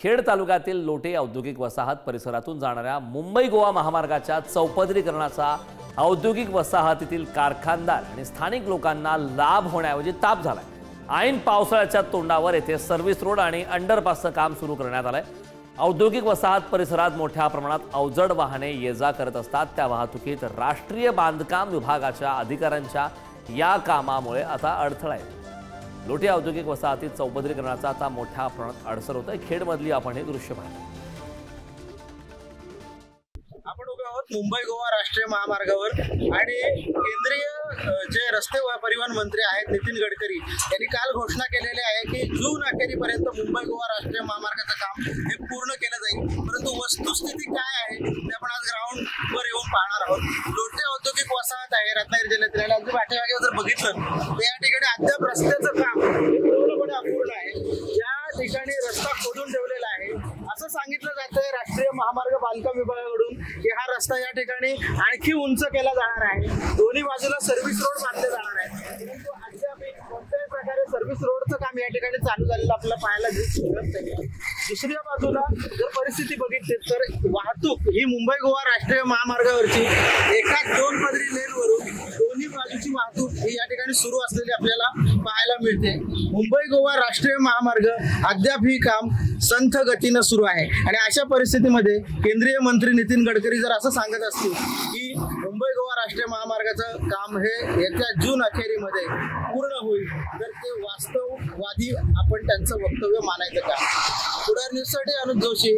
खेड तालुक्यातील लोटे औद्योगिक वसाहत परिसरातून जाणाऱ्या मुंबई गोवा महामार्गाच्या चौपदरीकरणाचा औद्योगिक वसाहतीतील कारखानदार आणि स्थानिक लोकांना लाभ होण्याऐवजी ताप झालाय। ऐन पावसाळ्याच्या तोंडावर येथे सर्व्हिस रोड आणि अंडरपासचं काम सुरू करण्यात आलंय। औद्योगिक वसाहत परिसरात मोठ्या प्रमाणात अवजड वाहने ये-जा करत असतात। त्या वाहतुकीत राष्ट्रीय बांधकाम विभागाच्या अधिकाऱ्यांच्या या कामामुळे आता अडथळा आहे। लोटे औद्योगिक वसाहतीत चौपदरीकरणाचा आता मोठ्या प्रमाणात अडसर होतोय। खेडमधली आपण हे दृश्य पाहतो। आपण उभे आहोत मुंबई गोवा राष्ट्रीय महामार्गावर आणि केंद्रीय जे रस्ते परिवहन मंत्री आहेत नितीन गडकरी यांनी काल घोषणा केलेली आहे की जून अखेरीपर्यंत मुंबई गोवा राष्ट्रीय महामार्गाचं काम हे पूर्ण केलं जाईल। परंतु वस्तुस्थिती काय आहे ते आपण आज ग्राउंडवर येऊन पाहणार आहोत। लोटे औद्योगिक वसाहत आहे रत्नागिरी जिल्ह्यातील आणि पाठीमागे जर बघितलं तर या ठिकाणी अद्याप रस्त्याचं काम पूर्णपणे अपूर्ण आहे। या ठिकाणी रस्ता खोदून ठेवलेला आहे असं सांगितलं जातंय राष्ट्रीय महामार्ग बांधकाम विभागाकडून की हा रस्ता या ठिकाणी आणखी उंच केला जाणार आहे। दोन्ही बाजूला सर्व्हिस रोड बांधले जाणार आहे। परंतु अद्याप कोणत्याही प्रकारे सर्व्हिस रोडचं काम या ठिकाणी चालू झालेलं आपल्याला पाहायला मिळत नाही। दुसऱ्या बाजूला जर परिस्थिती बघितली तर वाहतूक ही मुंबई गोवा राष्ट्रीय महामार्गावरची एकाच 2 पदरी लेनवरून दोन्ही बाजूची वाहतूक ही या ठिकाणी सुरू असलेली आपल्याला पाहायला मिळते। मुंबई गोवा राष्ट्रीय महामार्ग अद्याप ही काम संथ गतीनं सुरू आहे आणि अशा परिस्थितीमध्ये केंद्रीय मंत्री नितीन गडकरी जर असं सांगत असतील की मुंबई गोवा राष्ट्रीय महामार्गाचं काम हे येत्या जून अखेरीमध्ये पूर्ण होईल तर ते वास्तववादी आपण त्यांचं वक्तव्य मानायचं का? पुढार न्यूजसाठी अनुज जोशी।